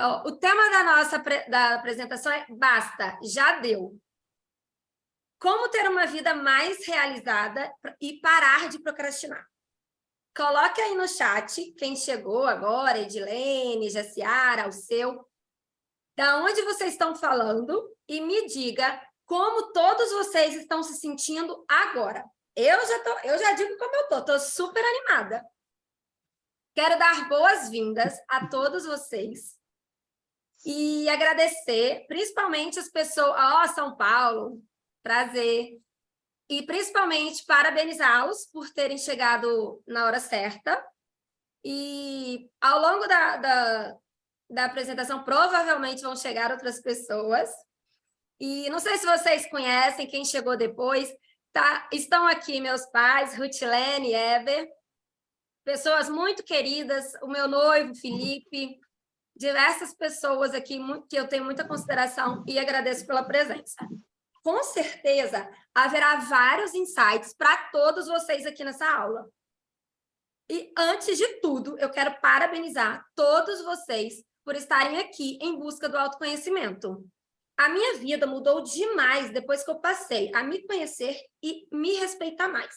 Ó, o tema da apresentação é basta, já deu. Como ter uma vida mais realizada e parar de procrastinar. Coloque aí no chat quem chegou agora, Edilene, Jaciara, Alceu, da onde vocês estão falando e me diga como todos vocês estão se sentindo agora. Eu já digo como eu estou super animada. Quero dar boas-vindas a todos vocês e agradecer, principalmente as pessoas... Ó, São Paulo, prazer. E, principalmente, parabenizá-los por terem chegado na hora certa. E, ao longo da apresentação, provavelmente vão chegar outras pessoas. E não sei se vocês conhecem, quem chegou depois. Estão aqui meus pais, Rutilene e Eber. Pessoas muito queridas, o meu noivo, Felipe. Diversas pessoas aqui que eu tenho muita consideração e agradeço pela presença. Com certeza, haverá vários insights para todos vocês aqui nessa aula. E, antes de tudo, eu quero parabenizar todos vocês por estarem aqui em busca do autoconhecimento. A minha vida mudou demais depois que eu passei a me conhecer e me respeitar mais.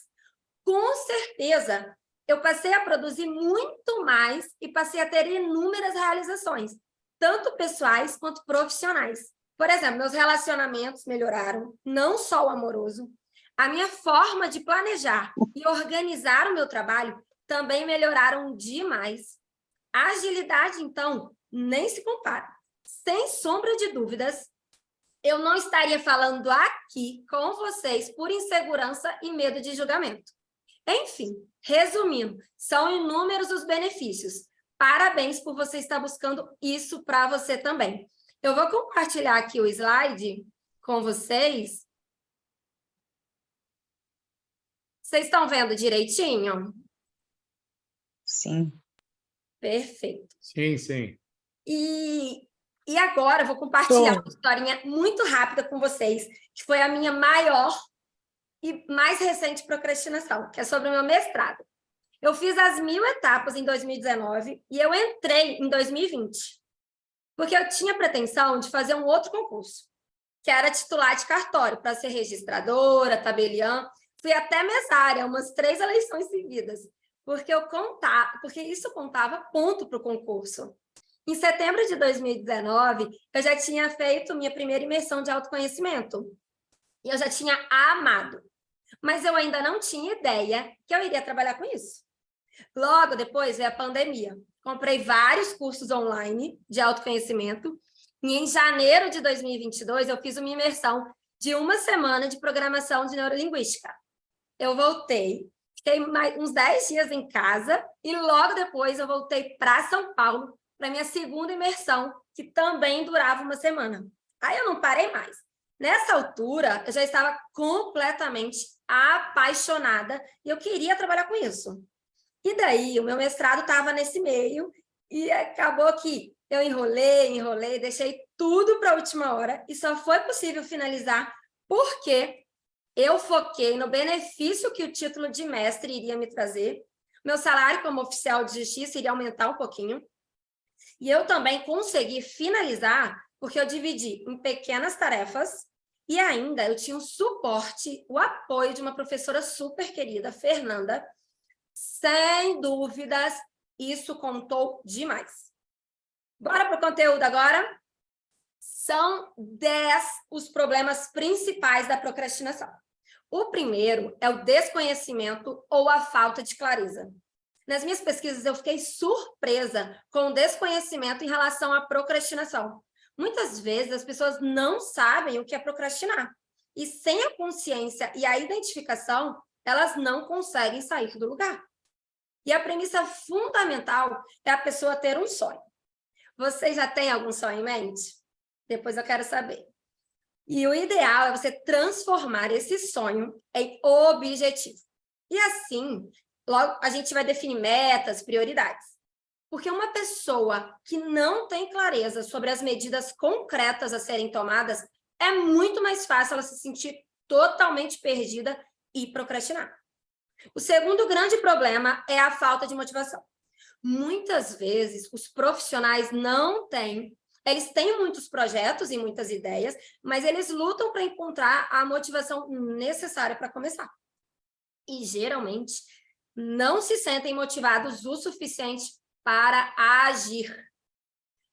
Com certeza, eu passei a produzir muito mais e passei a ter inúmeras realizações, tanto pessoais quanto profissionais. Por exemplo, meus relacionamentos melhoraram, não só o amoroso. A minha forma de planejar e organizar o meu trabalho também melhoraram demais. A agilidade, então, nem se compara. Sem sombra de dúvidas, eu não estaria falando aqui com vocês por insegurança e medo de julgamento. Enfim, resumindo, são inúmeros os benefícios. Parabéns por você estar buscando isso para você também. Eu vou compartilhar aqui o slide com vocês. Vocês estão vendo direitinho? Sim. Perfeito. Sim, sim. E agora eu vou compartilhar uma historinha muito rápida com vocês, que foi a minha maior e mais recente procrastinação, que é sobre o meu mestrado. Eu fiz as 1000 etapas em 2019 e eu entrei em 2020. Porque eu tinha pretensão de fazer um outro concurso, que era titular de cartório, para ser registradora, tabeliã. Fui até mesária, umas 3 eleições seguidas, porque isso contava ponto para o concurso. Em setembro de 2019, eu já tinha feito minha primeira imersão de autoconhecimento. E eu já tinha amado. Mas eu ainda não tinha ideia que eu iria trabalhar com isso. Logo depois veio a pandemia. Comprei vários cursos online de autoconhecimento e em janeiro de 2022 eu fiz uma imersão de 1 semana de programação de neurolinguística. Eu voltei, fiquei uns 10 dias em casa e logo depois eu voltei para São Paulo para minha segunda imersão, que também durava 1 semana. Aí eu não parei mais. Nessa altura, eu já estava completamente apaixonada e eu queria trabalhar com isso. E daí, o meu mestrado estava nesse meio e acabou que eu enrolei, deixei tudo para a última hora e só foi possível finalizar porque eu foquei no benefício que o título de mestre iria me trazer, meu salário como oficial de justiça iria aumentar um pouquinho e eu também consegui finalizar porque eu dividi em pequenas tarefas e ainda eu tinha o suporte, o apoio de uma professora super querida, Fernanda. Sem dúvidas, isso contou demais. Bora para o conteúdo agora? São 10 os problemas principais da procrastinação. O primeiro é o desconhecimento ou a falta de clareza. Nas minhas pesquisas, eu fiquei surpresa com o desconhecimento em relação à procrastinação. Muitas vezes, as pessoas não sabem o que é procrastinar. E sem a consciência e a identificação, elas não conseguem sair do lugar. E a premissa fundamental é a pessoa ter um sonho. Você já tem algum sonho em mente? Depois eu quero saber. E o ideal é você transformar esse sonho em objetivo. E assim, logo a gente vai definir metas, prioridades. Porque uma pessoa que não tem clareza sobre as medidas concretas a serem tomadas, é muito mais fácil ela se sentir totalmente perdida e procrastinar. O segundo grande problema é a falta de motivação. muitas vezes os profissionais não têm, eles têm muitos projetos e muitas ideias, mas eles lutam para encontrar a motivação necessária para começar. E geralmente não se sentem motivados o suficiente para agir.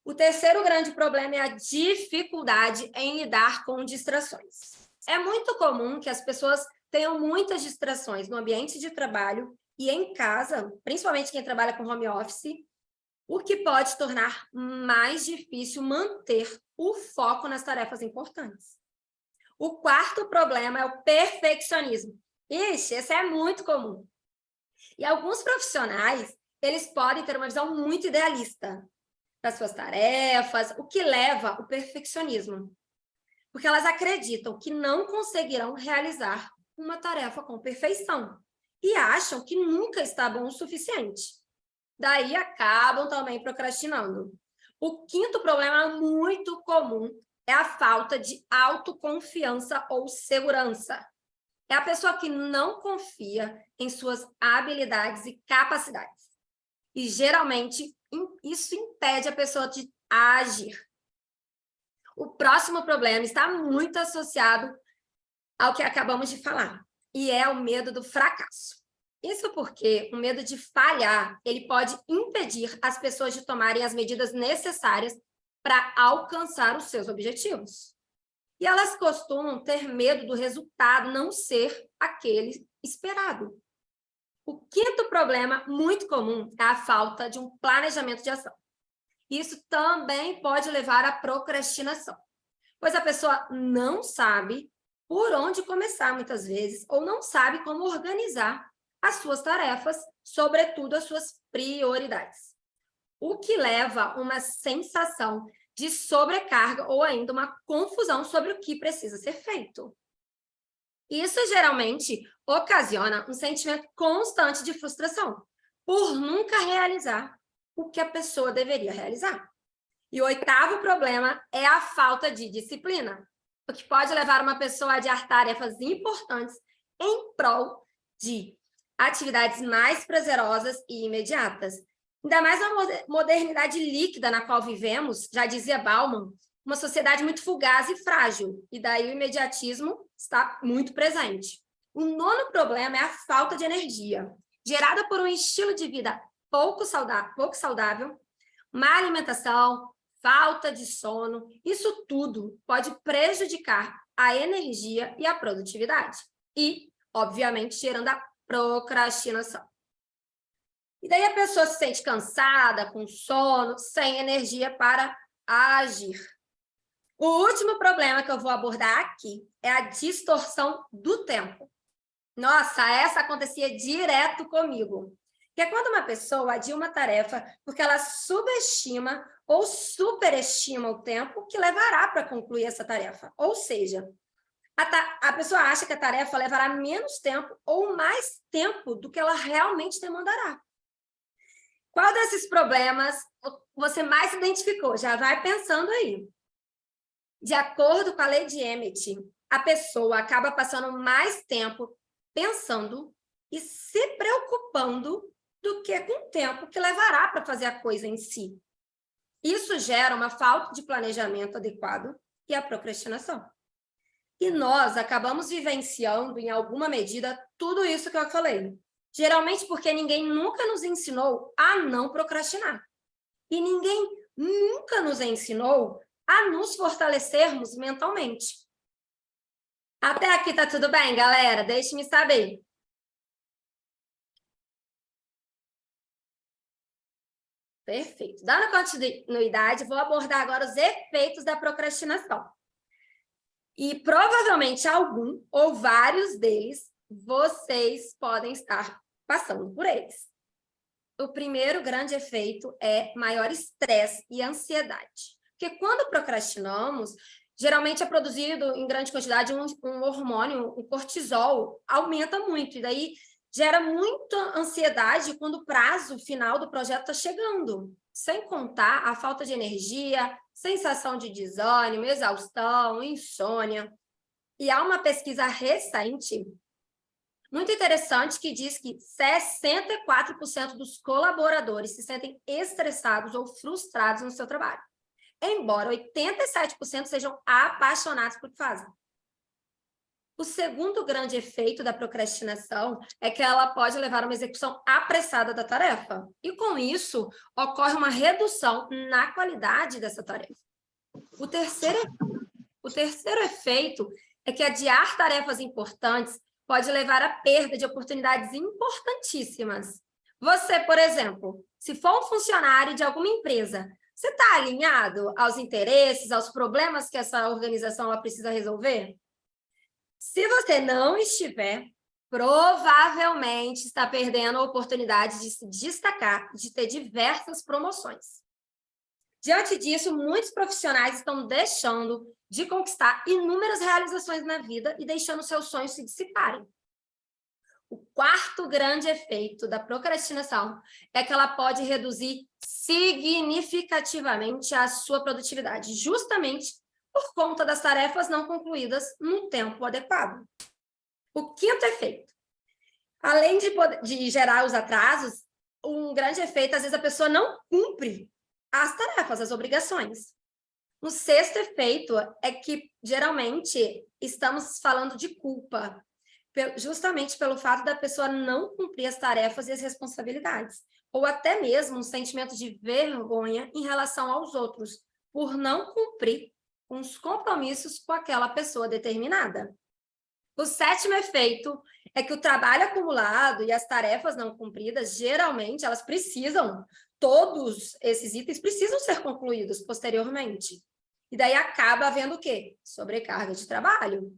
O terceiro grande problema é a dificuldade em lidar com distrações. É muito comum que as pessoas tenham muitas distrações no ambiente de trabalho e em casa, principalmente quem trabalha com home office, o que pode tornar mais difícil manter o foco nas tarefas importantes. O quarto problema é o perfeccionismo. Ixi, esse é muito comum. E alguns profissionais, eles podem ter uma visão muito idealista das suas tarefas, o que leva ao perfeccionismo. Porque elas acreditam que não conseguirão realizar uma tarefa com perfeição e acham que nunca está bom o suficiente. Daí acabam também procrastinando. O quinto problema muito comum é a falta de autoconfiança ou segurança. É a pessoa que não confia em suas habilidades e capacidades. E, geralmente, isso impede a pessoa de agir. O próximo problema está muito associado ao que acabamos de falar, e é o medo do fracasso. Isso porque o medo de falhar, ele pode impedir as pessoas de tomarem as medidas necessárias para alcançar os seus objetivos. E elas costumam ter medo do resultado não ser aquele esperado. O quinto problema muito comum é a falta de um planejamento de ação. Isso também pode levar à procrastinação, pois a pessoa não sabe por onde começar muitas vezes, ou não sabe como organizar as suas tarefas, sobretudo as suas prioridades. O que leva a uma sensação de sobrecarga ou ainda uma confusão sobre o que precisa ser feito. Isso geralmente ocasiona um sentimento constante de frustração por nunca realizar o que a pessoa deveria realizar. E o oitavo problema é a falta de disciplina, o que pode levar uma pessoa a adiar tarefas importantes em prol de atividades mais prazerosas e imediatas. Ainda mais na modernidade líquida na qual vivemos, já dizia Bauman, uma sociedade muito fugaz e frágil, e daí o imediatismo está muito presente. O nono problema é a falta de energia, gerada por um estilo de vida pouco saudável, má alimentação, falta de sono. Isso tudo pode prejudicar a energia e a produtividade e, obviamente, gerando a procrastinação. E daí a pessoa se sente cansada, com sono, sem energia para agir. O último problema que eu vou abordar aqui é a distorção do tempo. Nossa, essa acontecia direto comigo. Que é quando uma pessoa adia uma tarefa porque ela subestima ou superestima o tempo que levará para concluir essa tarefa. Ou seja, a pessoa acha que a tarefa levará menos tempo ou mais tempo do que ela realmente demandará. Qual desses problemas você mais identificou? Já vai pensando aí. De acordo com a lei de Emmett, a pessoa acaba passando mais tempo pensando e se preocupando do que com o tempo que levará para fazer a coisa em si. Isso gera uma falta de planejamento adequado e a procrastinação. E nós acabamos vivenciando, em alguma medida, tudo isso que eu falei. Geralmente porque ninguém nunca nos ensinou a não procrastinar. E ninguém nunca nos ensinou a nos fortalecermos mentalmente. Até aqui tá tudo bem, galera? Deixe-me saber. Perfeito. Dando continuidade, vou abordar agora os efeitos da procrastinação. E provavelmente algum ou vários deles vocês podem estar passando por eles. O primeiro grande efeito é maior estresse e ansiedade. Porque quando procrastinamos, geralmente é produzido em grande quantidade um hormônio, o cortisol, aumenta muito. E daí gera muita ansiedade quando o prazo final do projeto está chegando. Sem contar a falta de energia, sensação de desânimo, exaustão, insônia. E há uma pesquisa recente Muito interessante que diz que 64% dos colaboradores se sentem estressados ou frustrados no seu trabalho, embora 87% sejam apaixonados por o que fazem. O segundo grande efeito da procrastinação é que ela pode levar a uma execução apressada da tarefa. E, com isso, ocorre uma redução na qualidade dessa tarefa. O terceiro efeito é que adiar tarefas importantes pode levar à perda de oportunidades importantíssimas. Você, por exemplo, se for um funcionário de alguma empresa, você está alinhado aos interesses, aos problemas que essa organização ela precisa resolver? Se você não estiver, provavelmente está perdendo a oportunidade de se destacar, de ter diversas promoções. Diante disso, muitos profissionais estão deixando de conquistar inúmeras realizações na vida e deixando seus sonhos se dissiparem. O quarto grande efeito da procrastinação é que ela pode reduzir significativamente a sua produtividade, justamente por conta das tarefas não concluídas no tempo adequado. O quinto efeito, além de gerar os atrasos, um grande efeito, às vezes a pessoa não cumpre as tarefas, as obrigações. O sexto efeito é que, geralmente, estamos falando de culpa, justamente pelo fato da pessoa não cumprir as tarefas e as responsabilidades, ou até mesmo um sentimento de vergonha em relação aos outros, por não cumprir com os compromissos com aquela pessoa determinada. O sétimo efeito é que o trabalho acumulado e as tarefas não cumpridas, geralmente, elas precisam, todos esses itens precisam ser concluídos posteriormente. E daí acaba havendo o quê? Sobrecarga de trabalho.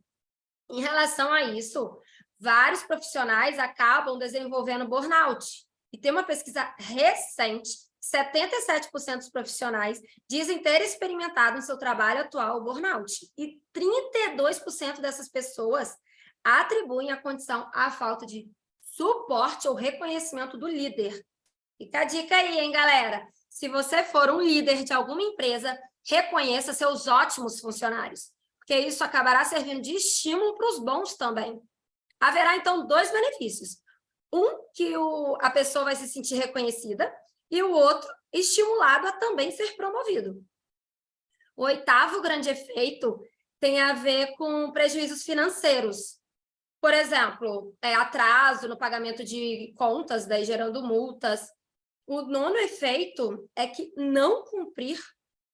Em relação a isso, vários profissionais acabam desenvolvendo burnout. E tem uma pesquisa recente, 77% dos profissionais dizem ter experimentado em seu trabalho atual o burnout. E 32% dessas pessoas atribuem a condição à falta de suporte ou reconhecimento do líder. Fica a dica aí, hein, galera? Se você for um líder de alguma empresa, reconheça seus ótimos funcionários, porque isso acabará servindo de estímulo para os bons também. Haverá, então, dois benefícios. Um, que a pessoa vai se sentir reconhecida, e o outro, estimulado a também ser promovido. O oitavo grande efeito tem a ver com prejuízos financeiros. Por exemplo, atraso no pagamento de contas, daí gerando multas. O nono efeito é que não cumprir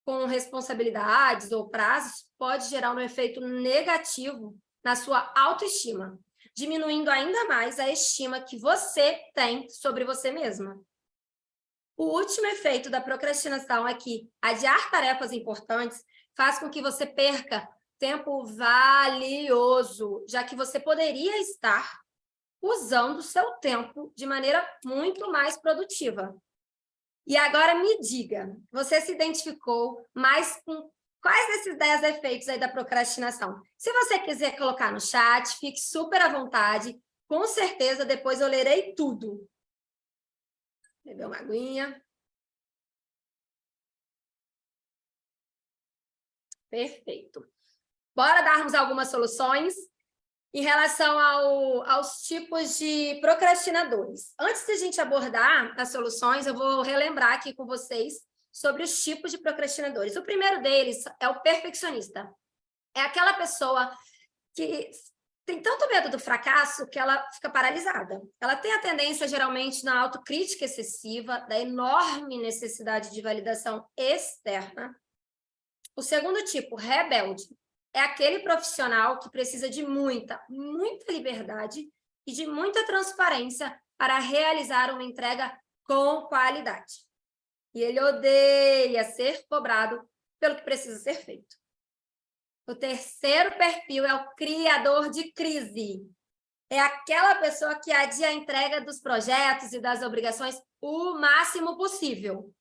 com responsabilidades ou prazos pode gerar um efeito negativo na sua autoestima, diminuindo ainda mais a estima que você tem sobre você mesma. O último efeito da procrastinação é que adiar tarefas importantes faz com que você perca tempo valioso, já que você poderia estar usando o seu tempo de maneira muito mais produtiva. E agora me diga, você se identificou mais com quais desses 10 efeitos aí da procrastinação? Se você quiser colocar no chat, fique super à vontade, com certeza depois eu lerei tudo. Beber uma aguinha. Perfeito. Bora darmos algumas soluções em relação aos tipos de procrastinadores. Antes de a gente abordar as soluções, eu vou relembrar aqui com vocês sobre os tipos de procrastinadores. O primeiro deles é o perfeccionista. É aquela pessoa que tem tanto medo do fracasso que ela fica paralisada. Ela tem a tendência, geralmente, na autocrítica excessiva, da enorme necessidade de validação externa. O segundo tipo, rebelde, é aquele profissional que precisa de muita liberdade e de muita transparência para realizar uma entrega com qualidade. E ele odeia ser cobrado pelo que precisa ser feito. O terceiro perfil é o criador de crise. É aquela pessoa que adia a entrega dos projetos e das obrigações o máximo possível,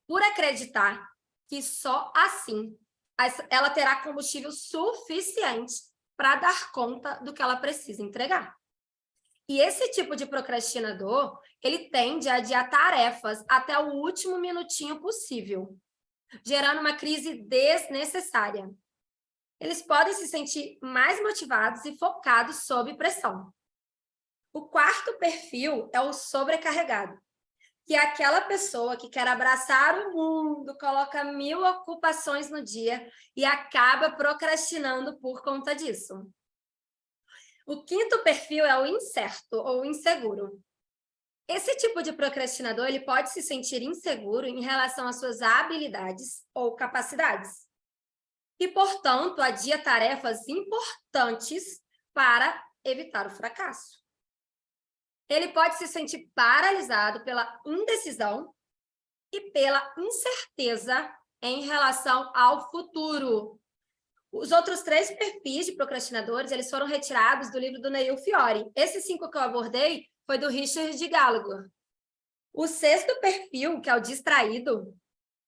por acreditar que só assim ela terá combustível suficiente para dar conta do que ela precisa entregar. E esse tipo de procrastinador, ele tende a adiar tarefas até o último minutinho possível, gerando uma crise desnecessária. Eles podem se sentir mais motivados e focados sob pressão. O quarto perfil é o sobrecarregado, que é aquela pessoa que quer abraçar o mundo, coloca 1000 ocupações no dia e acaba procrastinando por conta disso. O quinto perfil é o incerto ou inseguro. Esse tipo de procrastinador ele pode se sentir inseguro em relação às suas habilidades ou capacidades. E, portanto, adia tarefas importantes para evitar o fracasso. Ele pode se sentir paralisado pela indecisão e pela incerteza em relação ao futuro. Os outros 3 perfis de procrastinadores, eles foram retirados do livro do Neil Fiore. Esses 5 que eu abordei foi do Richard Gallagher. O sexto perfil, que é o distraído,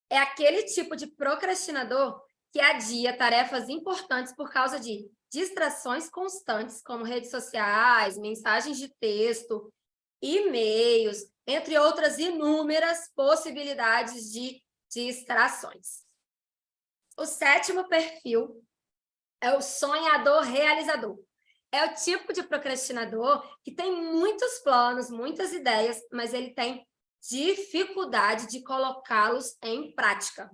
é aquele tipo de procrastinador que adia tarefas importantes por causa de distrações constantes, como redes sociais, mensagens de texto, e-mails, entre outras inúmeras possibilidades de distrações. O sétimo perfil é o sonhador realizador. É o tipo de procrastinador que tem muitos planos, muitas ideias, mas ele tem dificuldade de colocá-los em prática.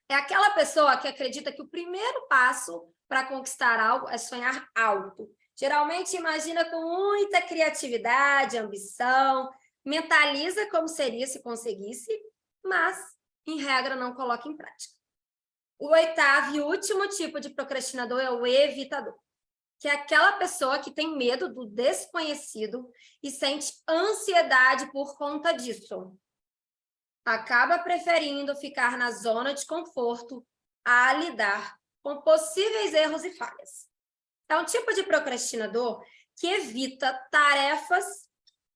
É aquela pessoa que acredita que o primeiro passo para conquistar algo é sonhar alto. Geralmente imagina com muita criatividade, ambição, mentaliza como seria se conseguisse, mas, em regra, não coloca em prática. O oitavo e último tipo de procrastinador é o evitador, que é aquela pessoa que tem medo do desconhecido e sente ansiedade por conta disso. Acaba preferindo ficar na zona de conforto a lidar com possíveis erros e falhas. É um tipo de procrastinador que evita tarefas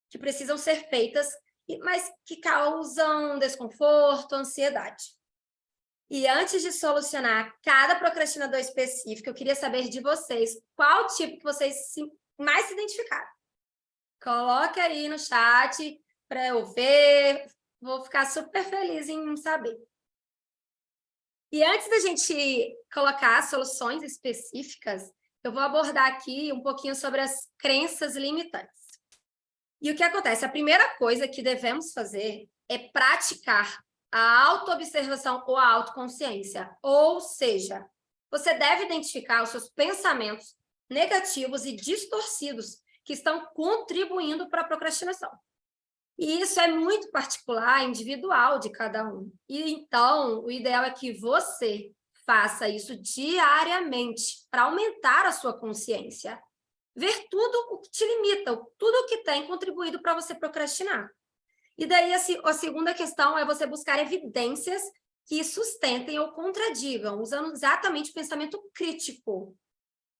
que precisam ser feitas, mas que causam desconforto, ansiedade. E antes de solucionar cada procrastinador específico, eu queria saber de vocês qual tipo que vocês mais se identificaram. Coloque aí no chat para eu ver. Vou ficar super feliz em saber. E antes da gente colocar soluções específicas, eu vou abordar aqui um pouquinho sobre as crenças limitantes. E o que acontece? A primeira coisa que devemos fazer é praticar a autoobservação ou a autoconsciência. Ou seja, você deve identificar os seus pensamentos negativos e distorcidos que estão contribuindo para a procrastinação. E isso é muito particular, individual de cada um. E então, o ideal é que você faça isso diariamente para aumentar a sua consciência. Ver tudo o que te limita, tudo o que tem contribuído para você procrastinar. E daí a segunda questão é você buscar evidências que sustentem ou contradigam, usando exatamente o pensamento crítico.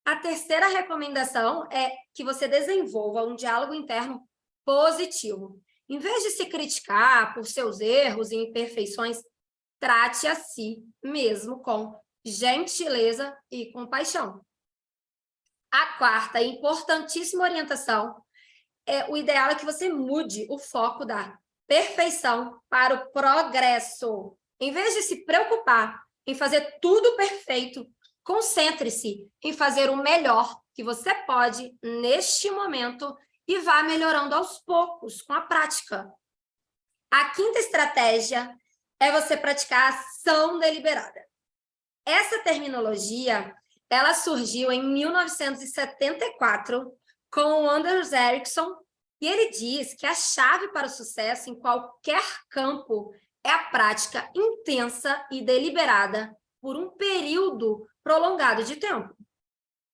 A terceira recomendação é que você desenvolva um diálogo interno positivo. Em vez de se criticar por seus erros e imperfeições, trate a si mesmo com gentileza e compaixão. A quarta e importantíssima orientação é o ideal é que você mude o foco da perfeição para o progresso. Em vez de se preocupar em fazer tudo perfeito, concentre-se em fazer o melhor que você pode neste momento e vá melhorando aos poucos, com a prática. A quinta estratégia é você praticar ação deliberada. Essa terminologia, ela surgiu em 1974 com o Anders Ericsson, e ele diz que a chave para o sucesso em qualquer campo é a prática intensa e deliberada por um período prolongado de tempo.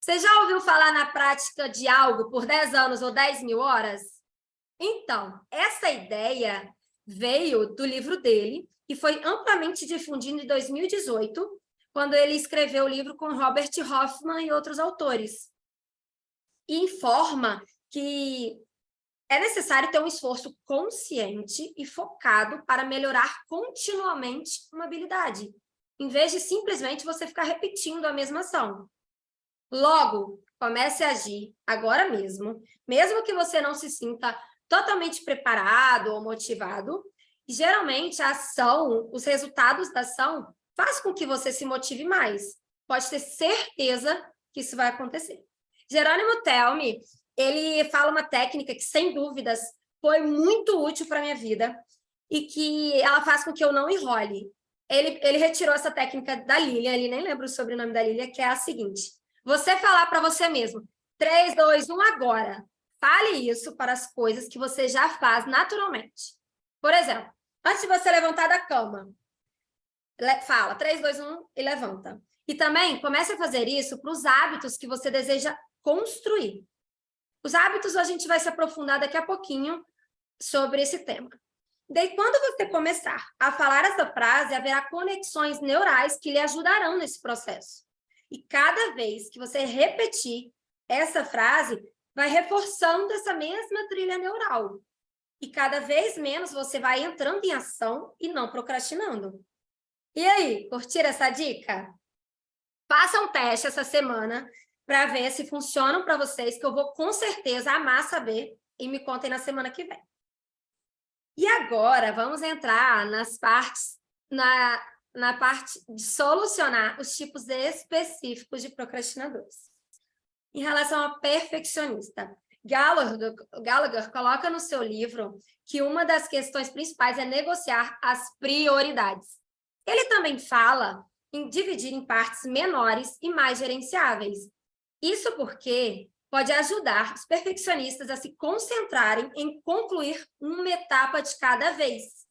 Você já ouviu falar na prática de algo por 10 anos ou 10.000 horas? Então, essa ideia veio do livro dele e foi amplamente difundido em 2018, quando ele escreveu o livro com Robert Hoffman e outros autores. E informa que é necessário ter um esforço consciente e focado para melhorar continuamente uma habilidade, em vez de simplesmente você ficar repetindo a mesma ação. Logo, comece a agir agora mesmo, mesmo que você não se sinta totalmente preparado ou motivado. E, geralmente, a ação, os resultados da ação, faz com que você se motive mais. Pode ter certeza que isso vai acontecer. Jerônimo Telmi, ele fala uma técnica que, sem dúvidas, foi muito útil para a minha vida e que ela faz com que eu não enrole. Ele retirou essa técnica da Lilian, ele nem lembra o sobrenome da Lilian, que é a seguinte: você falar para você mesmo, 3, 2, 1, agora. Fale isso para as coisas que você já faz naturalmente. Por exemplo, antes de você levantar da cama, fala 3, 2, 1 e levanta. E também comece a fazer isso para os hábitos que você deseja construir. Os hábitos a gente vai se aprofundar daqui a pouquinho sobre esse tema. Daí, quando você começar a falar essa frase, haverá conexões neurais que lhe ajudarão nesse processo. E cada vez que você repetir essa frase, vai reforçando essa mesma trilha neural. E cada vez menos você vai entrando em ação e não procrastinando. E aí, curtiram essa dica? Faça um teste essa semana para ver se funcionam para vocês, que eu vou com certeza amar saber e me contem na semana que vem. E agora vamos entrar nas partes, na parte de solucionar os tipos específicos de procrastinadores. Em relação ao perfeccionista, Gallagher coloca no seu livro que uma das questões principais é negociar as prioridades. Ele também fala em dividir em partes menores e mais gerenciáveis. Isso porque pode ajudar os perfeccionistas a se concentrarem em concluir uma etapa de cada vez,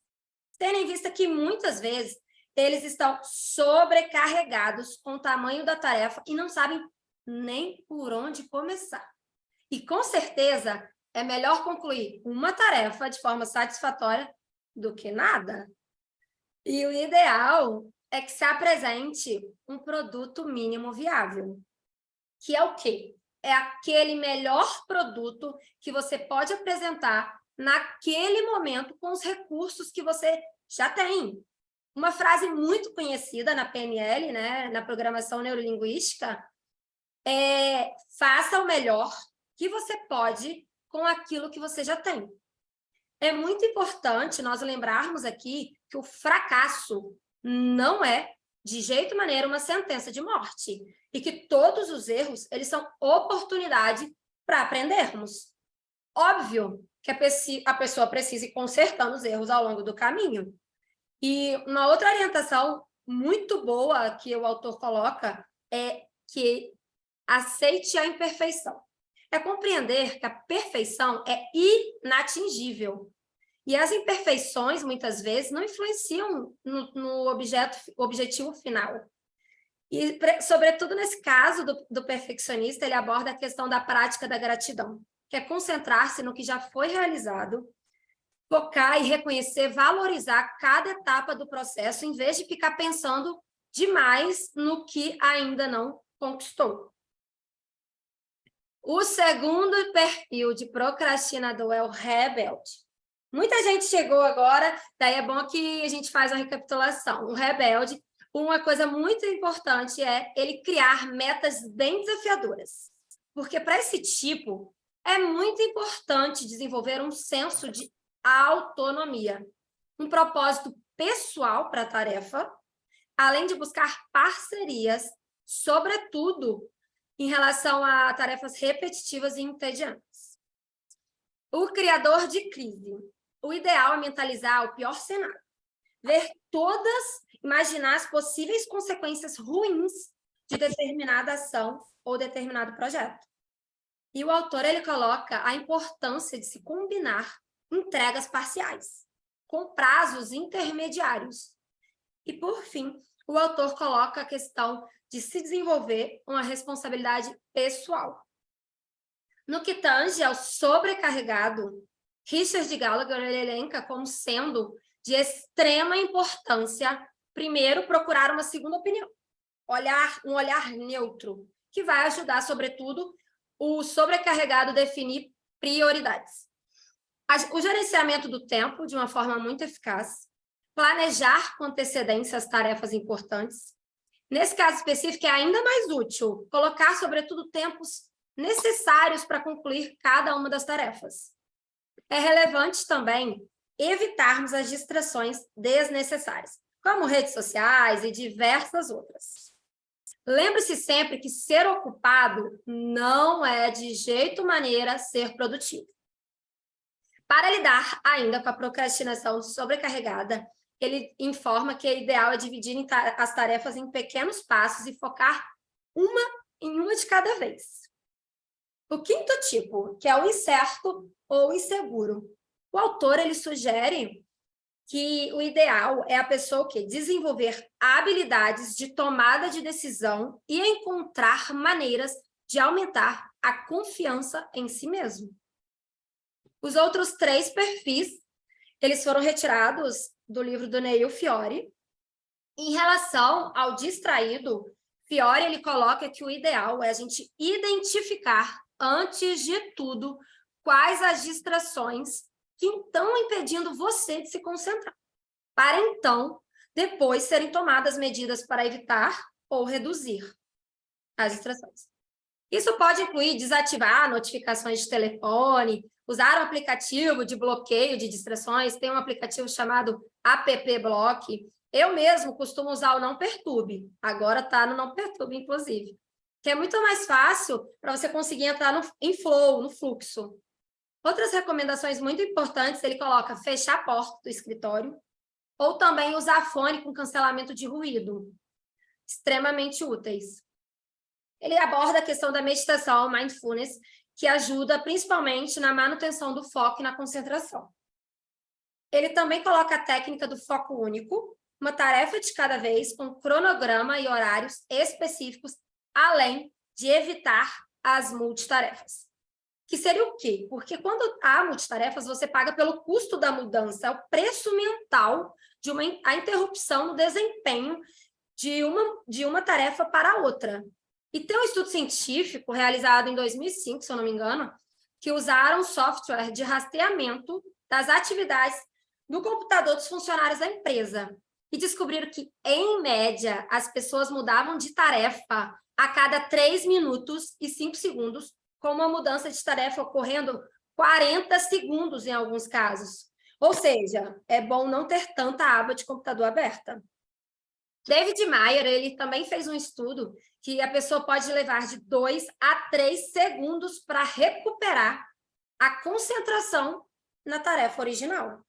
tendo em vista que muitas vezes eles estão sobrecarregados com o tamanho da tarefa e não sabem nem por onde começar. E com certeza é melhor concluir uma tarefa de forma satisfatória do que nada. E o ideal é que se apresente um produto mínimo viável, que é o quê? É aquele melhor produto que você pode apresentar naquele momento com os recursos que você já tem. Uma frase muito conhecida na PNL, né, na programação neurolinguística, é: faça o melhor que você pode com aquilo que você já tem. É muito importante nós lembrarmos aqui que o fracasso não é, de jeito maneira, uma sentença de morte. E que todos os erros, eles são oportunidade para aprendermos. Óbvio que a pessoa precisa ir consertando os erros ao longo do caminho. E uma outra orientação muito boa que o autor coloca é que aceite a imperfeição. É compreender que a perfeição é inatingível. E as imperfeições, muitas vezes, não influenciam no objetivo final. E, sobretudo nesse caso do perfeccionista, ele aborda a questão da prática da gratidão, que é concentrar-se no que já foi realizado, focar e reconhecer, valorizar cada etapa do processo, em vez de ficar pensando demais no que ainda não conquistou. O segundo perfil de procrastinador é o rebelde. Muita gente chegou agora, daí é bom que a gente faz uma recapitulação. O rebelde, uma coisa muito importante é ele criar metas bem desafiadoras. Porque para esse tipo, é muito importante desenvolver um senso de autonomia, um propósito pessoal para a tarefa, além de buscar parcerias, sobretudo em relação a tarefas repetitivas e entediantes. O criador de crise. O ideal é mentalizar o pior cenário, ver todas, imaginar as possíveis consequências ruins de determinada ação ou determinado projeto. E o autor ele coloca a importância de se combinar entregas parciais, com prazos intermediários. E, por fim, o autor coloca a questão de se desenvolver uma responsabilidade pessoal. No que tange ao sobrecarregado, Richard Gallagher ele elenca como sendo de extrema importância, primeiro, procurar uma segunda opinião, um olhar neutro, que vai ajudar, sobretudo, o sobrecarregado a definir prioridades. O gerenciamento do tempo, de uma forma muito eficaz, planejar com antecedência as tarefas importantes. Nesse caso específico, é ainda mais útil colocar, sobretudo, tempos necessários para concluir cada uma das tarefas. É relevante também evitarmos as distrações desnecessárias, como redes sociais e diversas outras. Lembre-se sempre que ser ocupado não é de jeito maneira ser produtivo. Para lidar ainda com a procrastinação sobrecarregada, ele informa que é ideal é dividir as tarefas em pequenos passos e focar em uma de cada vez. O quinto tipo, que é o incerto ou inseguro. O autor ele sugere que o ideal é a pessoa que desenvolver habilidades de tomada de decisão e encontrar maneiras de aumentar a confiança em si mesmo. Os outros 3 perfis, eles foram retirados do livro do Neil Fiore. Em relação ao distraído, Fiore ele coloca que o ideal é a gente identificar, antes de tudo, quais as distrações que estão impedindo você de se concentrar, para então, depois, serem tomadas medidas para evitar ou reduzir as distrações. Isso pode incluir desativar notificações de telefone, usar um aplicativo de bloqueio de distrações, tem um aplicativo chamado App Block. Eu mesmo costumo usar o Não Perturbe, agora está no Não Perturbe, inclusive, que é muito mais fácil para você conseguir entrar em flow, no fluxo. Outras recomendações muito importantes, ele coloca fechar a porta do escritório, ou também usar fone com cancelamento de ruído, extremamente úteis. Ele aborda a questão da meditação, mindfulness, que ajuda principalmente na manutenção do foco e na concentração. Ele também coloca a técnica do foco único, uma tarefa de cada vez, com cronograma e horários específicos, além de evitar as multitarefas. Que seria o quê? Porque quando há multitarefas, você paga pelo custo da mudança, é o preço mental de a interrupção no desempenho de uma tarefa para outra. E tem um estudo científico realizado em 2005, se eu não me engano, que usaram software de rastreamento das atividades no computador dos funcionários da empresa e descobriram que, em média, as pessoas mudavam de tarefa a cada 3 minutos e 5 segundos, com uma mudança de tarefa ocorrendo 40 segundos em alguns casos. Ou seja, é bom não ter tanta aba de computador aberta. David Mayer, ele também fez um estudo que a pessoa pode levar de 2 a 3 segundos para recuperar a concentração na tarefa original.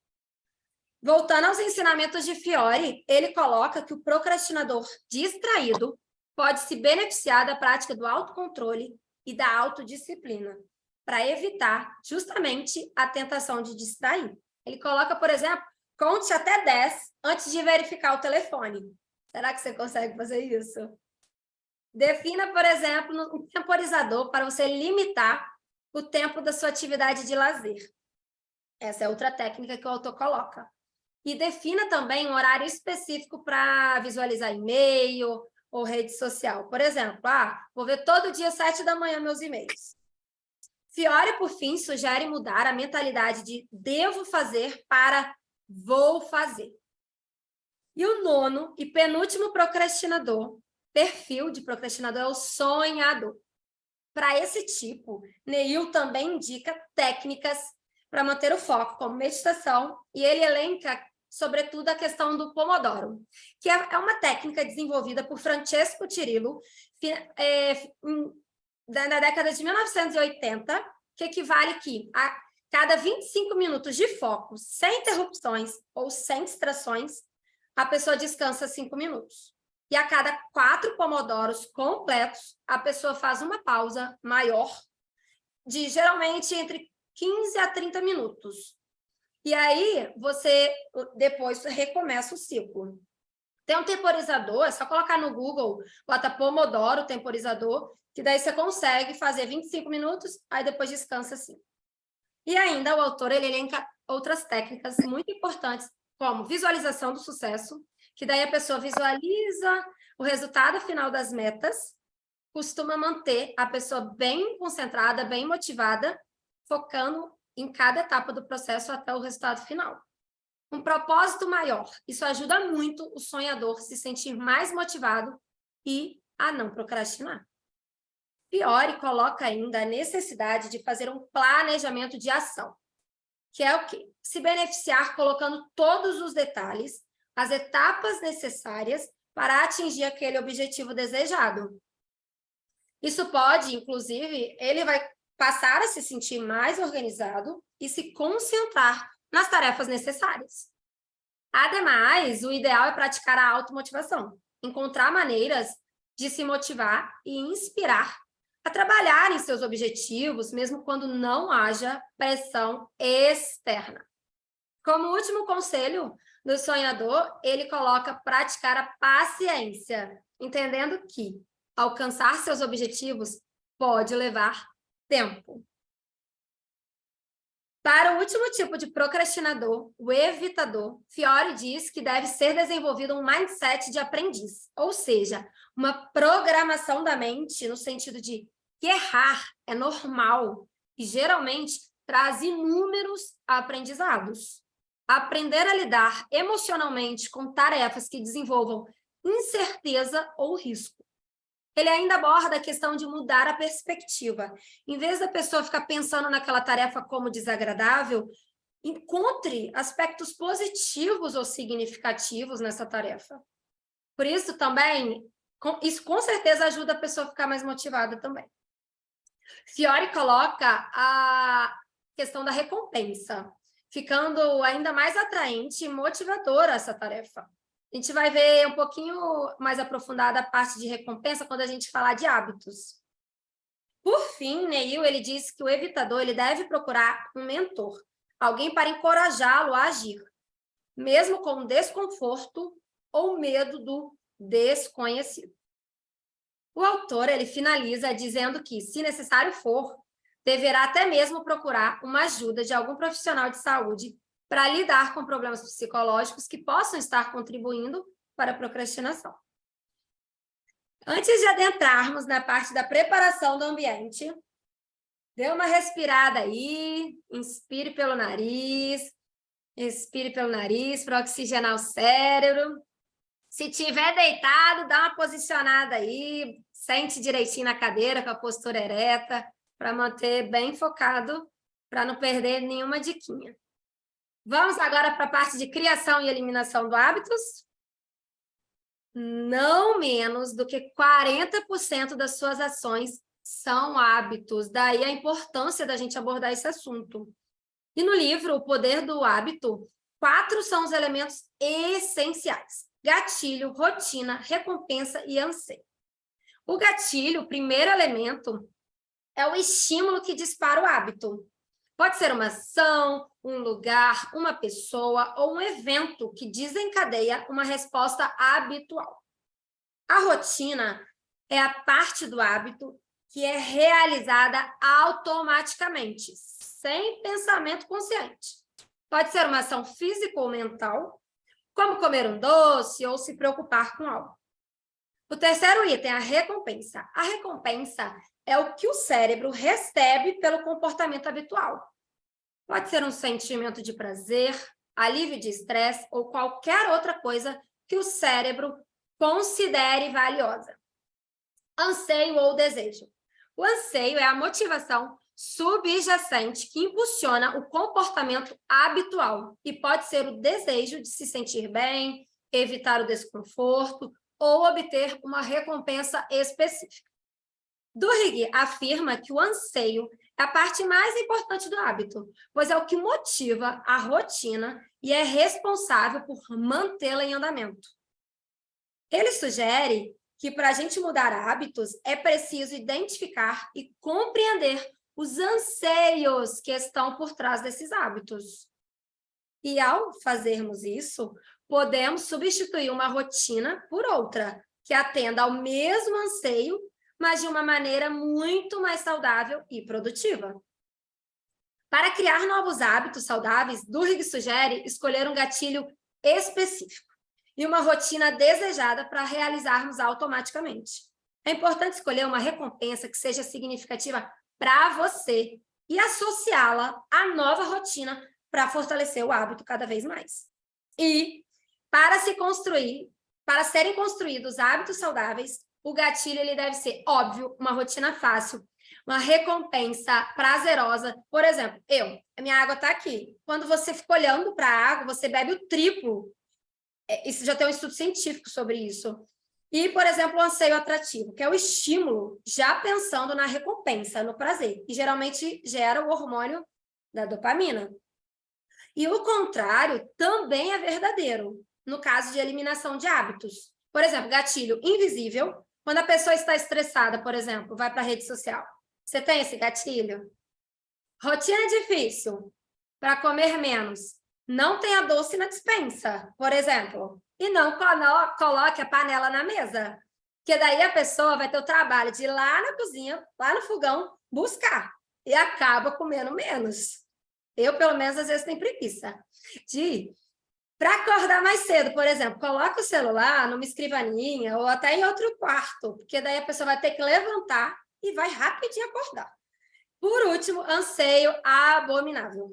Voltando aos ensinamentos de Fiore, ele coloca que o procrastinador distraído pode se beneficiar da prática do autocontrole e da autodisciplina, para evitar justamente a tentação de distrair. Ele coloca, por exemplo, conte até 10 antes de verificar o telefone. Será que você consegue fazer isso? Defina, por exemplo, um temporizador para você limitar o tempo da sua atividade de lazer. Essa é outra técnica que o autor coloca. E defina também um horário específico para visualizar e-mail ou rede social. Por exemplo, vou ver todo dia às 7 da manhã meus e-mails. Fiore, por fim, sugere mudar a mentalidade de devo fazer para vou fazer. E o 9º e penúltimo perfil de procrastinador é o sonhador. Para esse tipo, Neil também indica técnicas para manter o foco, como meditação, e ele elenca, sobretudo, a questão do Pomodoro, que é uma técnica desenvolvida por Francesco Cirillo na década de 1980, que equivale a cada 25 minutos de foco, sem interrupções ou sem distrações, a pessoa descansa 5 minutos. E a cada 4 pomodoros completos, a pessoa faz uma pausa maior, de geralmente entre 15 a 30 minutos. E aí, você depois recomeça o ciclo. Tem um temporizador, é só colocar no Google, bota Pomodoro, temporizador, que daí você consegue fazer 25 minutos, aí depois descansa 5. E ainda o autor ele elenca outras técnicas muito importantes, como visualização do sucesso, que daí a pessoa visualiza o resultado final das metas, costuma manter a pessoa bem concentrada, bem motivada, focando em cada etapa do processo até o resultado final. Um propósito maior, isso ajuda muito o sonhador a se sentir mais motivado e a não procrastinar. Fiore coloca ainda a necessidade de fazer um planejamento de ação, que é o quê? Se beneficiar colocando todos os detalhes, as etapas necessárias para atingir aquele objetivo desejado. Isso pode, inclusive, ele vai passar a se sentir mais organizado e se concentrar nas tarefas necessárias. Ademais, o ideal é praticar a automotivação, encontrar maneiras de se motivar e inspirar a trabalhar em seus objetivos, mesmo quando não haja pressão externa. Como último conselho do sonhador, ele coloca praticar a paciência, entendendo que alcançar seus objetivos pode levar tempo. Para o último tipo de procrastinador, o evitador, Fiore diz que deve ser desenvolvido um mindset de aprendiz, ou seja, uma programação da mente no sentido de que errar é normal e geralmente traz inúmeros aprendizados. Aprender a lidar emocionalmente com tarefas que desenvolvam incerteza ou risco. Ele ainda aborda a questão de mudar a perspectiva. Em vez da pessoa ficar pensando naquela tarefa como desagradável, encontre aspectos positivos ou significativos nessa tarefa. Por isso, também, isso com certeza ajuda a pessoa a ficar mais motivada também. Fiore coloca a questão da recompensa, ficando ainda mais atraente e motivadora essa tarefa. A gente vai ver um pouquinho mais aprofundada a parte de recompensa quando a gente falar de hábitos. Por fim, Neil, ele diz que o evitador ele deve procurar um mentor, alguém para encorajá-lo a agir, mesmo com desconforto ou medo do desconhecido. O autor ele finaliza dizendo que, se necessário for, deverá até mesmo procurar uma ajuda de algum profissional de saúde para lidar com problemas psicológicos que possam estar contribuindo para a procrastinação. Antes de adentrarmos na parte da preparação do ambiente, dê uma respirada aí, inspire pelo nariz, expire pelo nariz para oxigenar o cérebro. Se tiver deitado, dá uma posicionada aí, sente direitinho na cadeira com a postura ereta, para manter bem focado, para não perder nenhuma diquinha. Vamos agora para a parte de criação e eliminação de hábitos. Não menos do que 40% das suas ações são hábitos. Daí a importância da gente abordar esse assunto. E no livro O Poder do Hábito, 4 são os elementos essenciais: gatilho, rotina, recompensa e anseio. O gatilho, o primeiro elemento, é o estímulo que dispara o hábito. Pode ser uma ação, um lugar, uma pessoa ou um evento que desencadeia uma resposta habitual. A rotina é a parte do hábito que é realizada automaticamente, sem pensamento consciente. Pode ser uma ação física ou mental, como comer um doce ou se preocupar com algo. O terceiro item é a recompensa. A recompensa é o que o cérebro recebe pelo comportamento habitual. Pode ser um sentimento de prazer, alívio de estresse ou qualquer outra coisa que o cérebro considere valiosa. Anseio ou desejo. O anseio é a motivação subjacente que impulsiona o comportamento habitual e pode ser o desejo de se sentir bem, evitar o desconforto ou obter uma recompensa específica. Duhigg afirma que o anseio é a parte mais importante do hábito, pois é o que motiva a rotina e é responsável por mantê-la em andamento. Ele sugere que para a gente mudar hábitos é preciso identificar e compreender os anseios que estão por trás desses hábitos. E ao fazermos isso, podemos substituir uma rotina por outra, que atenda ao mesmo anseio, mas de uma maneira muito mais saudável e produtiva. Para criar novos hábitos saudáveis, Duhigg sugere escolher um gatilho específico e uma rotina desejada para realizarmos automaticamente. É importante escolher uma recompensa que seja significativa para você e associá-la à nova rotina para fortalecer o hábito cada vez mais. E para serem construídos hábitos saudáveis, o gatilho ele deve ser, óbvio, uma rotina fácil, uma recompensa prazerosa. Por exemplo, a minha água está aqui. Quando você fica olhando para a água, você bebe o triplo. Isso já tem um estudo científico sobre isso. E, por exemplo, o anseio atrativo, que é o estímulo já pensando na recompensa, no prazer, e geralmente gera o hormônio da dopamina. E o contrário também é verdadeiro, no caso de eliminação de hábitos. Por exemplo, gatilho invisível, quando a pessoa está estressada, por exemplo, vai para a rede social. Você tem esse gatilho? Rotina difícil, para comer menos. Não tenha doce na despensa, por exemplo. E não coloque a panela na mesa. Porque daí a pessoa vai ter o trabalho de ir lá na cozinha, lá no fogão, buscar. E acaba comendo menos. Eu, pelo menos, às vezes tenho preguiça. Para acordar mais cedo, por exemplo, coloca o celular numa escrivaninha ou até em outro quarto, porque daí a pessoa vai ter que levantar e vai rapidinho acordar. Por último, anseio abominável.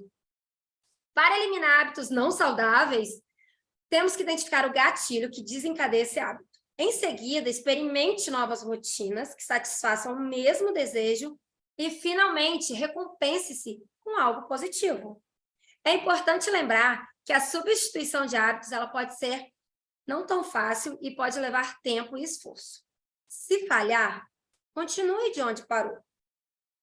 Para eliminar hábitos não saudáveis, temos que identificar o gatilho que desencadeia esse hábito. Em seguida, experimente novas rotinas que satisfaçam o mesmo desejo e, finalmente, recompense-se com algo positivo. É importante lembrar que a substituição de hábitos ela pode ser não tão fácil e pode levar tempo e esforço. Se falhar, continue de onde parou.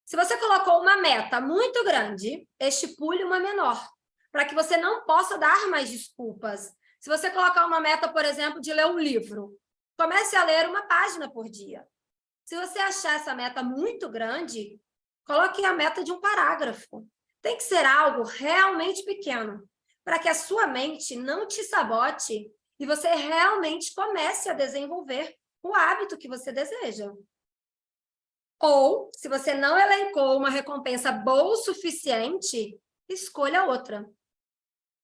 Se você colocou uma meta muito grande, estipule uma menor, para que você não possa dar mais desculpas. Se você colocar uma meta, por exemplo, de ler um livro, comece a ler uma página por dia. Se você achar essa meta muito grande, coloque a meta de um parágrafo. Tem que ser algo realmente pequeno, para que a sua mente não te sabote e você realmente comece a desenvolver o hábito que você deseja. Ou, se você não elencou uma recompensa boa o suficiente, escolha outra.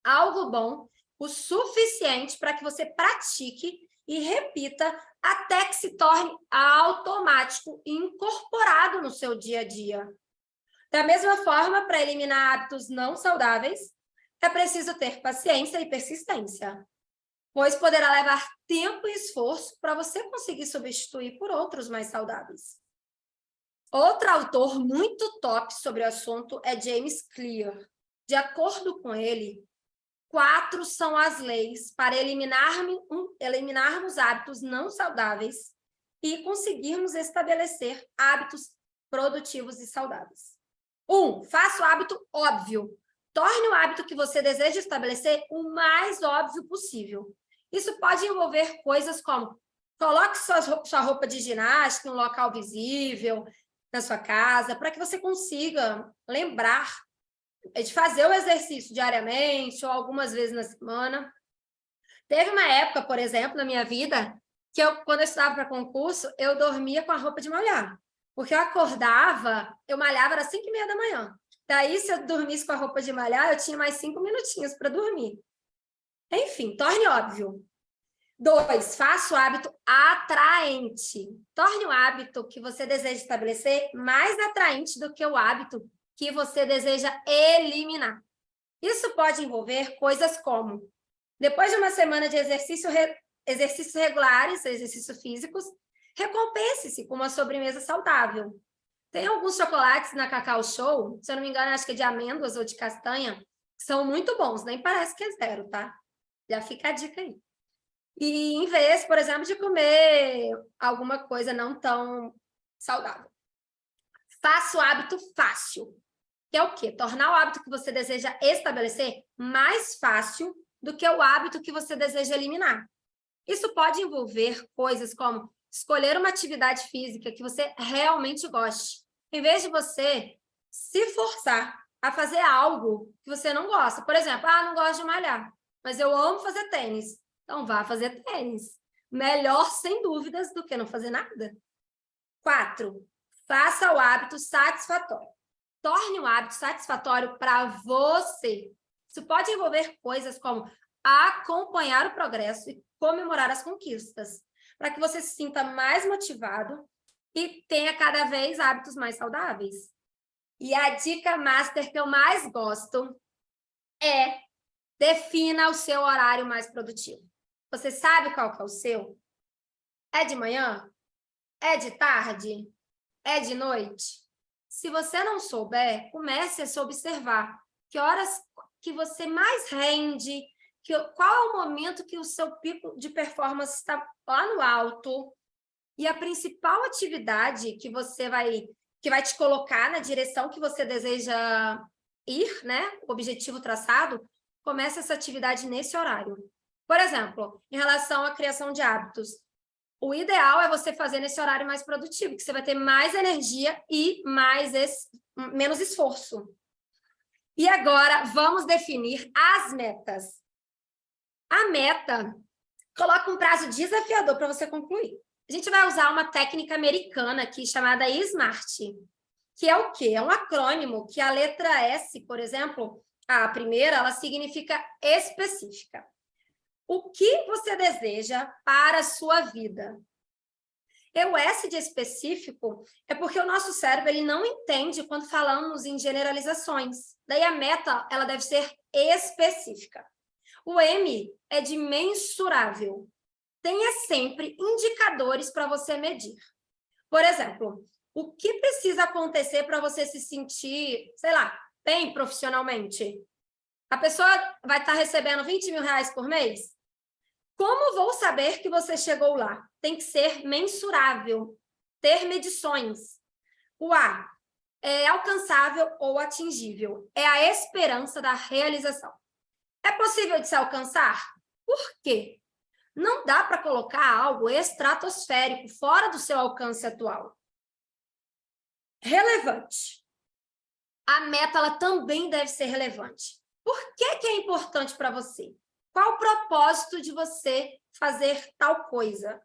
Algo bom o suficiente para que você pratique e repita até que se torne automático e incorporado no seu dia a dia. Da mesma forma, para eliminar hábitos não saudáveis, é preciso ter paciência e persistência, pois poderá levar tempo e esforço para você conseguir substituir por outros mais saudáveis. Outro autor muito top sobre o assunto é James Clear. De acordo com ele, 4 são as leis para eliminarmos hábitos não saudáveis e conseguirmos estabelecer hábitos produtivos e saudáveis. 1. Faça o hábito óbvio. Torne o hábito que você deseja estabelecer o mais óbvio possível. Isso pode envolver coisas como coloque sua roupa de ginástica em um local visível, na sua casa, para que você consiga lembrar de fazer o exercício diariamente ou algumas vezes na semana. Teve uma época, por exemplo, na minha vida, que quando eu estudava para concurso, eu dormia com a roupa de malhar. Porque eu acordava, eu malhava, era 5h30 da manhã. Daí, se eu dormisse com a roupa de malhar, eu tinha mais 5 minutinhos para dormir. Enfim, torne óbvio. 2, faça o hábito atraente. Torne o hábito que você deseja estabelecer mais atraente do que o hábito que você deseja eliminar. Isso pode envolver coisas como, depois de uma semana de exercícios regulares, exercícios físicos, recompense-se com uma sobremesa saudável. Tem alguns chocolates na Cacau Show, se eu não me engano, acho que é de amêndoas ou de castanha, que são muito bons, nem parece que é zero, tá? Já fica a dica aí. E em vez, por exemplo, de comer alguma coisa não tão saudável. Faça o hábito fácil, que é o quê? Tornar o hábito que você deseja estabelecer mais fácil do que o hábito que você deseja eliminar. Isso pode envolver coisas como escolher uma atividade física que você realmente goste, em vez de você se forçar a fazer algo que você não gosta. Por exemplo, não gosto de malhar, mas eu amo fazer tênis. Então, vá fazer tênis. Melhor, sem dúvidas, do que não fazer nada. 4, faça o hábito satisfatório. Torne o hábito satisfatório para você. Isso pode envolver coisas como acompanhar o progresso e comemorar as conquistas, para que você se sinta mais motivado e tenha cada vez hábitos mais saudáveis. E a dica master que eu mais gosto é defina o seu horário mais produtivo. Você sabe qual que é o seu? É de manhã? É de tarde? É de noite? Se você não souber, comece a se observar. Que horas que você mais rende, qual é o momento que o seu pico de performance está lá no alto, e a principal atividade que vai te colocar na direção que você deseja ir, né? O objetivo traçado, começa essa atividade nesse horário. Por exemplo, em relação à criação de hábitos, o ideal é você fazer nesse horário mais produtivo, que você vai ter mais energia e menos esforço. E agora, vamos definir as metas. A meta coloca um prazo desafiador para você concluir. A gente vai usar uma técnica americana aqui chamada SMART, que é o quê? É um acrônimo que a letra S, por exemplo, a primeira, ela significa específica. O que você deseja para a sua vida? E o S de específico é porque o nosso cérebro ele não entende quando falamos em generalizações. Daí a meta ela deve ser específica. O M é de mensurável. Tenha sempre indicadores para você medir. Por exemplo, o que precisa acontecer para você se sentir, sei lá, bem profissionalmente? A pessoa vai estar recebendo 20 mil reais por mês? Como vou saber que você chegou lá? Tem que ser mensurável, ter medições. O A é alcançável ou atingível. É a esperança da realização. É possível de se alcançar? Por quê? Não dá para colocar algo estratosférico, fora do seu alcance atual. Relevante. A meta ela também deve ser relevante. Por que é importante para você? Qual o propósito de você fazer tal coisa?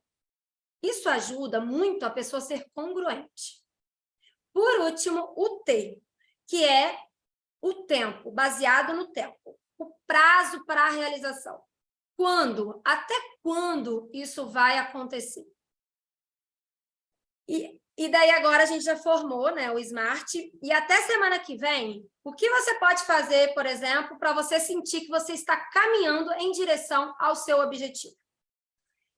Isso ajuda muito a pessoa a ser congruente. Por último, o T, que é o tempo, baseado no tempo. O prazo para a realização. Quando? Até quando isso vai acontecer? E daí agora a gente já formou, né, o SMART, e até semana que vem, o que você pode fazer, por exemplo, para você sentir que você está caminhando em direção ao seu objetivo?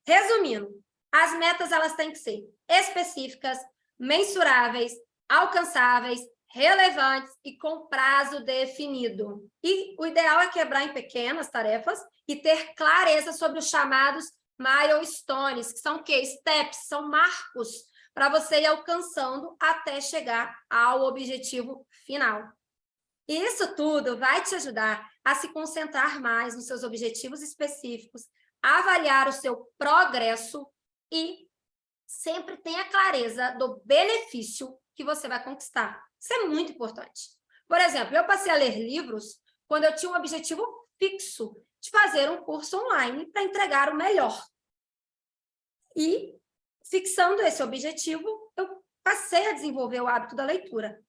Resumindo, as metas elas têm que ser específicas, mensuráveis, alcançáveis, relevantes e com prazo definido. E o ideal é quebrar em pequenas tarefas e ter clareza sobre os chamados milestones, que são o quê? Steps, são marcos para você ir alcançando até chegar ao objetivo final. E isso tudo vai te ajudar a se concentrar mais nos seus objetivos específicos, avaliar o seu progresso e sempre tenha clareza do benefício que você vai conquistar. Isso é muito importante. Por exemplo, eu passei a ler livros quando eu tinha um objetivo fixo de fazer um curso online para entregar o melhor. E, fixando esse objetivo, eu passei a desenvolver o hábito da leitura.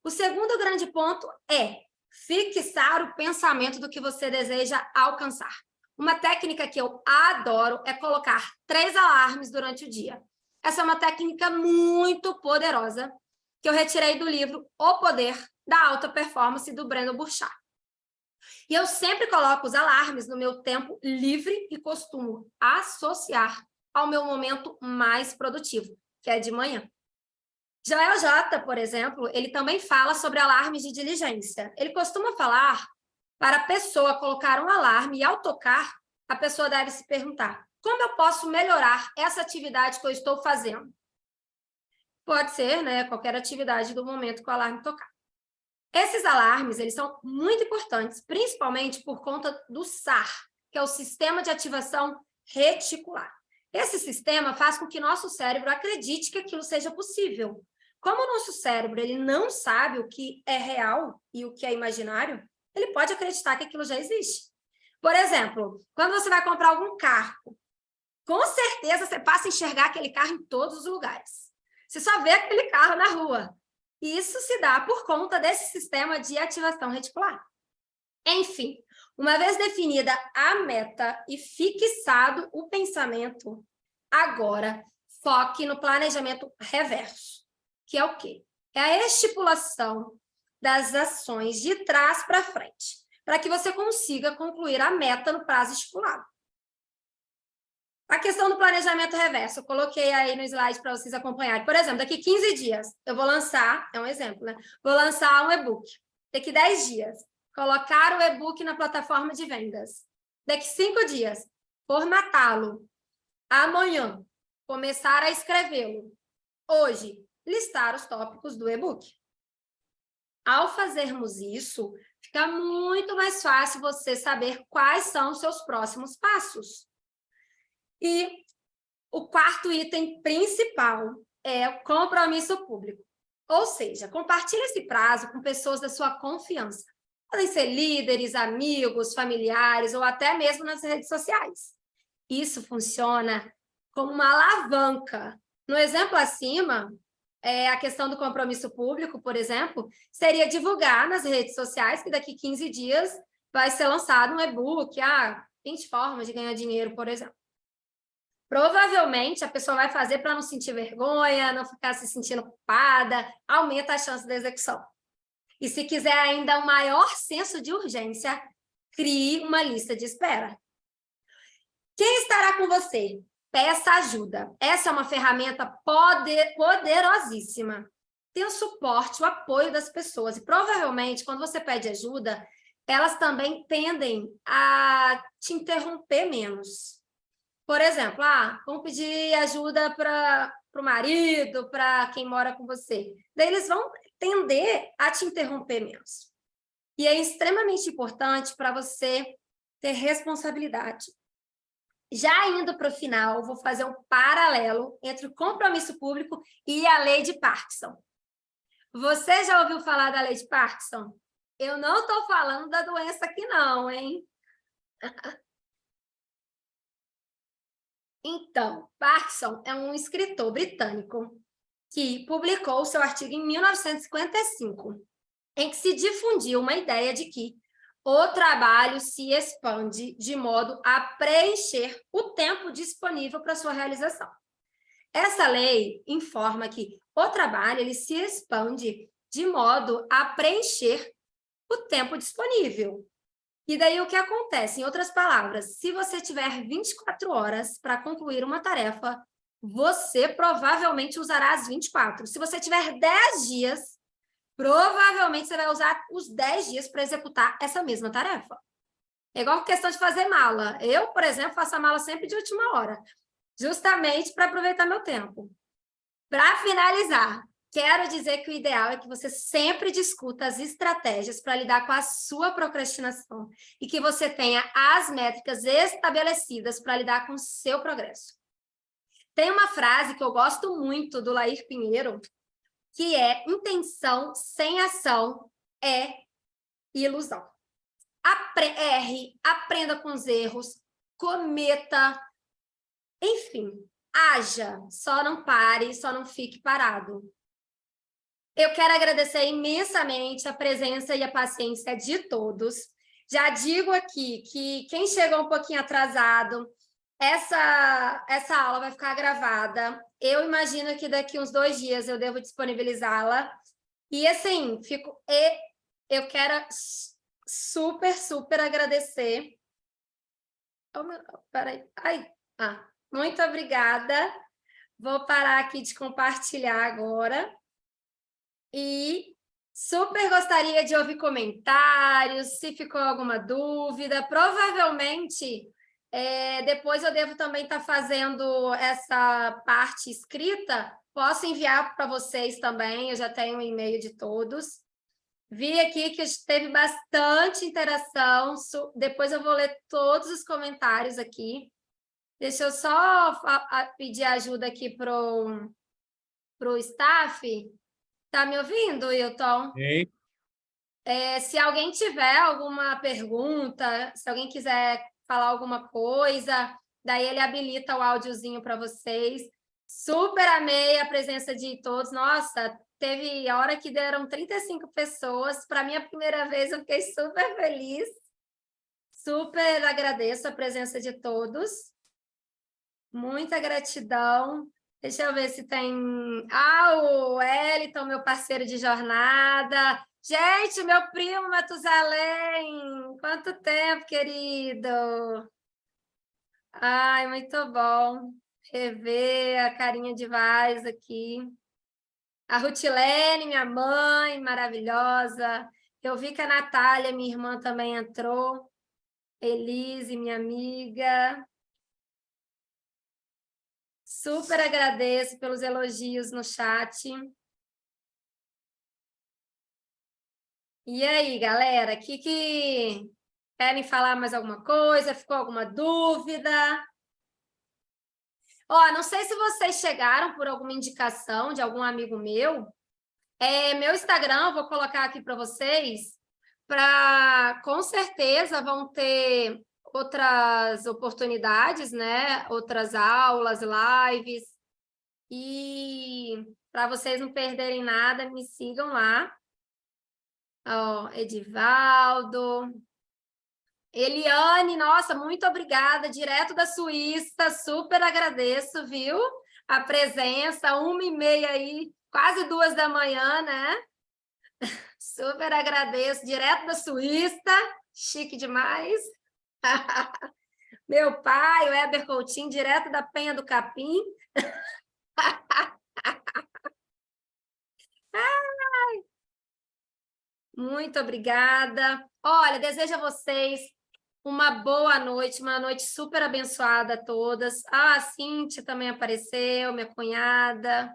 O segundo grande ponto é fixar o pensamento do que você deseja alcançar. Uma técnica que eu adoro é colocar 3 alarmes durante o dia. Essa é uma técnica muito poderosa que eu retirei do livro O Poder da Alta Performance, do Brendon Burchard. E eu sempre coloco os alarmes no meu tempo livre e costumo associar ao meu momento mais produtivo, que é de manhã. Joel J, por exemplo, ele também fala sobre alarmes de diligência. Ele costuma falar para a pessoa colocar um alarme e, ao tocar, a pessoa deve se perguntar: como eu posso melhorar essa atividade que eu estou fazendo? Pode ser, né, qualquer atividade do momento que o alarme tocar. Esses alarmes, eles são muito importantes, principalmente por conta do SAR, que é o Sistema de Ativação Reticular. Esse sistema faz com que nosso cérebro acredite que aquilo seja possível. Como o nosso cérebro ele não sabe o que é real e o que é imaginário, ele pode acreditar que aquilo já existe. Por exemplo, quando você vai comprar algum carro, com certeza você passa a enxergar aquele carro em todos os lugares. Você só vê aquele carro na rua. E isso se dá por conta desse sistema de ativação reticular. Enfim, uma vez definida a meta e fixado o pensamento, agora foque no planejamento reverso, que é o quê? É a estipulação das ações de trás para frente, para que você consiga concluir a meta no prazo estipulado. A questão do planejamento reverso, eu coloquei aí no slide para vocês acompanharem. Por exemplo, daqui 15 dias, eu vou lançar, é um exemplo, né? Vou lançar um e-book. Daqui 10 dias, colocar o e-book na plataforma de vendas. daqui 5 dias, formatá-lo. Amanhã, começar a escrevê-lo. Hoje, listar os tópicos do e-book. Ao fazermos isso, fica muito mais fácil você saber quais são os seus próximos passos. E o quarto item principal é o compromisso público. Ou seja, compartilhe esse prazo com pessoas da sua confiança. Podem ser líderes, amigos, familiares ou até mesmo nas redes sociais. Isso funciona como uma alavanca. No exemplo acima, a questão do compromisso público, por exemplo, seria divulgar nas redes sociais que daqui 15 dias vai ser lançado um e-book, 20 formas de ganhar dinheiro, por exemplo. Provavelmente a pessoa vai fazer para não sentir vergonha, não ficar se sentindo culpada, aumenta a chance da execução. E se quiser ainda um maior senso de urgência, crie uma lista de espera. Quem estará com você? Peça ajuda. Essa é uma ferramenta poderosíssima. Tem o suporte, o apoio das pessoas. E provavelmente, quando você pede ajuda, elas também tendem a te interromper menos. Por exemplo, vamos pedir ajuda para o marido, para quem mora com você. Daí eles vão tender a te interromper menos. E é extremamente importante para você ter responsabilidade. Já indo para o final, vou fazer um paralelo entre o compromisso público e a lei de Parkinson. Você já ouviu falar da lei de Parkinson? Eu não estou falando da doença aqui não, hein? Então, Parkinson é um escritor britânico que publicou seu artigo em 1955, em que se difundiu uma ideia de que o trabalho se expande de modo a preencher o tempo disponível para sua realização. Essa lei informa que o trabalho ele se expande de modo a preencher o tempo disponível. E daí o que acontece? Em outras palavras, se você tiver 24 horas para concluir uma tarefa, você provavelmente usará as 24. Se você tiver 10 dias, provavelmente você vai usar os 10 dias para executar essa mesma tarefa. É igual questão de fazer mala. Eu, por exemplo, faço a mala sempre de última hora, justamente para aproveitar meu tempo. Para finalizar, quero dizer que o ideal é que você sempre discuta as estratégias para lidar com a sua procrastinação e que você tenha as métricas estabelecidas para lidar com o seu progresso. Tem uma frase que eu gosto muito do Lair Pinheiro, que é: intenção sem ação é ilusão. Erre, aprenda com os erros, cometa, enfim, haja, só não pare, só não fique parado. Eu quero agradecer imensamente a presença e a paciência de todos. Já digo aqui que quem chegou um pouquinho atrasado, essa aula vai ficar gravada. Eu imagino que daqui uns 2 dias eu devo disponibilizá-la. E assim, eu quero super agradecer. Peraí. Muito obrigada. Vou parar aqui de compartilhar agora. E super gostaria de ouvir comentários, se ficou alguma dúvida. Provavelmente, depois eu devo também estar fazendo essa parte escrita. Posso enviar para vocês também, eu já tenho o e-mail de todos. Vi aqui que teve bastante interação. Depois eu vou ler todos os comentários aqui. Deixa eu só pedir ajuda aqui para o staff. Tá me ouvindo, Wilton? Sim. Se alguém tiver alguma pergunta, se alguém quiser falar alguma coisa, daí ele habilita o áudiozinho para vocês. Super amei a presença de todos. Nossa, teve a hora que deram 35 pessoas. Para mim, a primeira vez, eu fiquei super feliz. Super agradeço a presença de todos. Muita gratidão. Deixa eu ver se tem... o Wellington, meu parceiro de jornada. Gente, meu primo Matusalém. Quanto tempo, querido. Ai, muito bom rever a carinha de Vaz aqui. A Rutilene, minha mãe, maravilhosa. Eu vi que a Natália, minha irmã, também entrou. Elise, minha amiga. Super agradeço pelos elogios no chat. E aí, galera, que querem falar mais alguma coisa? Ficou alguma dúvida? Ó, não sei se vocês chegaram por alguma indicação de algum amigo meu. Meu Instagram, eu vou colocar aqui para vocês, com certeza vão ter outras oportunidades, né? Outras aulas, lives. E para vocês não perderem nada, me sigam lá. Ó, Edivaldo. Eliane, nossa, muito obrigada, direto da Suíça, super agradeço, viu? A presença, 1h30 aí, quase 2 da manhã, né? Super agradeço, direto da Suíça, chique demais. Meu pai, o Heber Coutinho, direto da Penha do Capim. Muito obrigada. Olha, desejo a vocês uma boa noite, uma noite super abençoada a todas. Ah, a Cíntia também apareceu, minha cunhada.